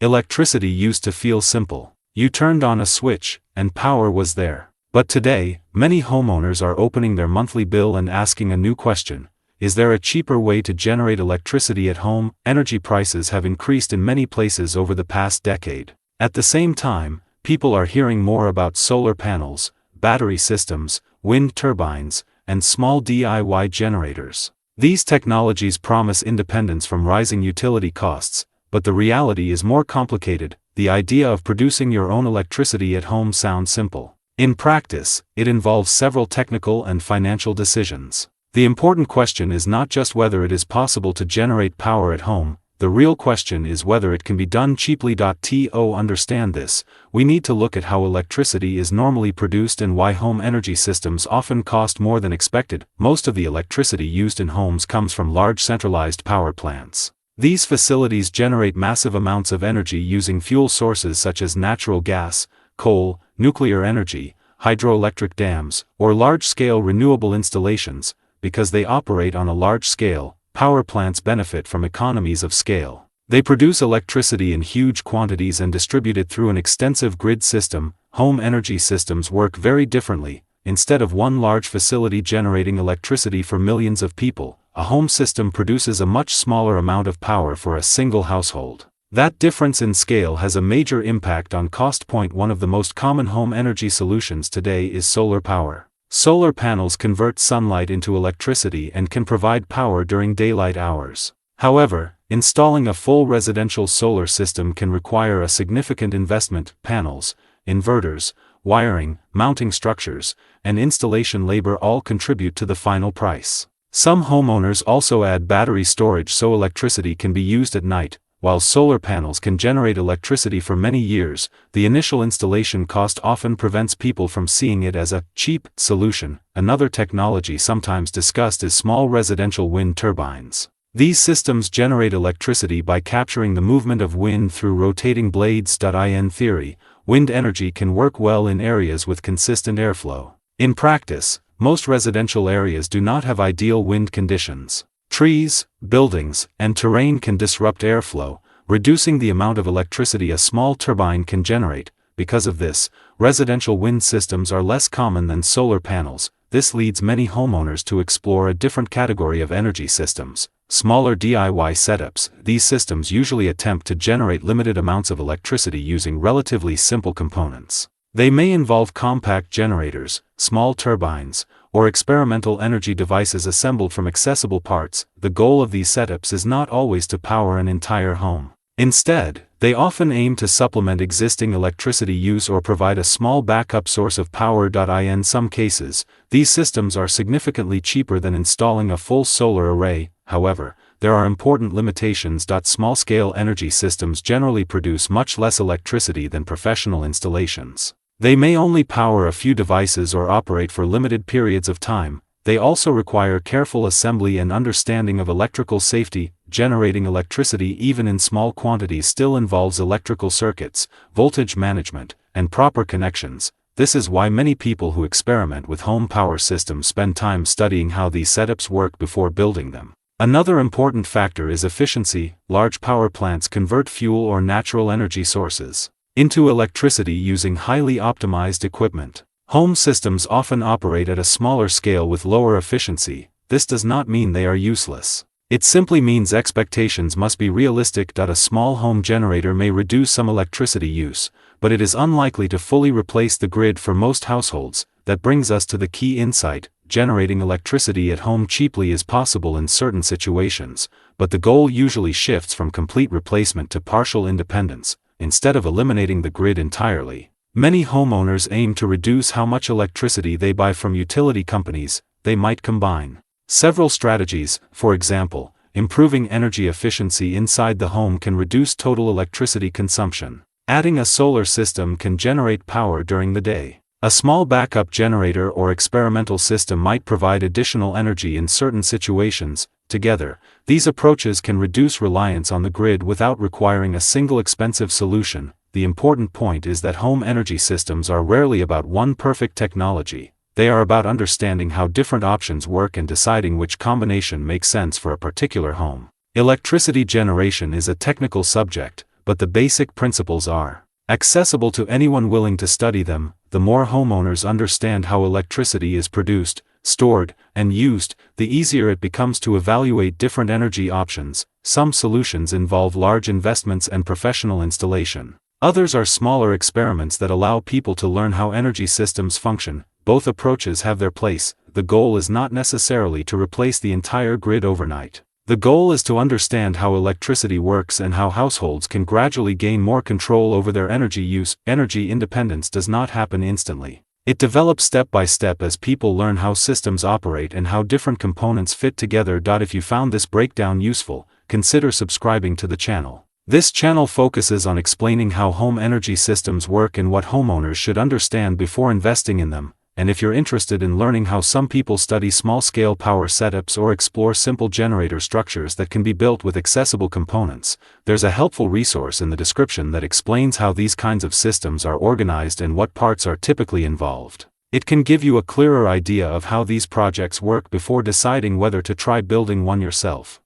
Electricity used to feel simple. You turned on a switch, and power was there. But today, many homeowners are opening their monthly bill and asking a new question. Is there a cheaper way to generate electricity at home? Energy prices have increased in many places over the past decade. At the same time, people are hearing more about solar panels, battery systems, wind turbines, and small DIY generators. These technologies promise independence from rising utility costs, but the reality is more complicated. The idea of producing your own electricity at home sounds simple. In practice, it involves several technical and financial decisions. The important question is not just whether it is possible to generate power at home, the real question is whether it can be done cheaply. To understand this, we need to look at how electricity is normally produced and why home energy systems often cost more than expected. Most of the electricity used in homes comes from large centralized power plants. These facilities generate massive amounts of energy using fuel sources such as natural gas, coal, nuclear energy, hydroelectric dams, or large-scale renewable installations. Because they operate on a large scale, power plants benefit from economies of scale. They produce electricity in huge quantities and distribute it through an extensive grid system. Home energy systems work very differently. Instead of one large facility generating electricity for millions of people, a home system produces a much smaller amount of power for a single household. That difference in scale has a major impact on cost. One of the most common home energy solutions today is solar power. Solar panels convert sunlight into electricity and can provide power during daylight hours. However, installing a full residential solar system can require a significant investment. Panels, inverters, wiring, mounting structures, and installation labor all contribute to the final price. Some homeowners also add battery storage so electricity can be used at night. While solar panels can generate electricity for many years, the initial installation cost often prevents people from seeing it as a cheap solution. Another technology sometimes discussed is small residential wind turbines. These systems generate electricity by capturing the movement of wind through rotating blades. In theory, wind energy can work well in areas with consistent airflow. In practice, most residential areas do not have ideal wind conditions. Trees, buildings, and terrain can disrupt airflow, reducing the amount of electricity a small turbine can generate. Because of this, residential wind systems are less common than solar panels. This leads many homeowners to explore a different category of energy systems, smaller DIY setups. These systems usually attempt to generate limited amounts of electricity using relatively simple components. They may involve compact generators, small turbines, or experimental energy devices assembled from accessible parts. The goal of these setups is not always to power an entire home. Instead, they often aim to supplement existing electricity use or provide a small backup source of power. In some cases, these systems are significantly cheaper than installing a full solar array. However, there are important limitations. Small-scale energy systems generally produce much less electricity than professional installations. They may only power a few devices or operate for limited periods of time. They also require careful assembly and understanding of electrical safety. Generating electricity even in small quantities still involves electrical circuits, voltage management, and proper connections. This is why many people who experiment with home power systems spend time studying how these setups work before building them. Another important factor is efficiency. Large power plants convert fuel or natural energy sources into electricity using highly optimized equipment. Home systems often operate at a smaller scale with lower efficiency. This does not mean they are useless. It simply means expectations must be realistic. A small home generator may reduce some electricity use, but it is unlikely to fully replace the grid for most households. That brings us to the key insight. Generating electricity at home cheaply is possible in certain situations, but the goal usually shifts from complete replacement to partial independence. Instead of eliminating the grid entirely, many homeowners aim to reduce how much electricity they buy from utility companies. They might combine several strategies. For example, improving energy efficiency inside the home can reduce total electricity consumption. Adding a solar system can generate power during the day. A small backup generator or experimental system might provide additional energy in certain situations. Together, these approaches can reduce reliance on the grid without requiring a single expensive solution. The important point is that home energy systems are rarely about one perfect technology. They are about understanding how different options work and deciding which combination makes sense for a particular home. Electricity generation is a technical subject, but the basic principles are accessible to anyone willing to study them. The more homeowners understand how electricity is produced, stored, and used, the easier it becomes to evaluate different energy options. Some solutions involve large investments and professional installation. Others are smaller experiments that allow people to learn how energy systems function. Both approaches have their place. The goal is not necessarily to replace the entire grid overnight. The goal is to understand how electricity works and how households can gradually gain more control over their energy use. Energy independence does not happen instantly. It develops step by step as people learn how systems operate and how different components fit together. If you found this breakdown useful, consider subscribing to the channel. This channel focuses on explaining how home energy systems work and what homeowners should understand before investing in them. And if you're interested in learning how some people study small-scale power setups or explore simple generator structures that can be built with accessible components, there's a helpful resource in the description that explains how these kinds of systems are organized and what parts are typically involved. It can give you a clearer idea of how these projects work before deciding whether to try building one yourself.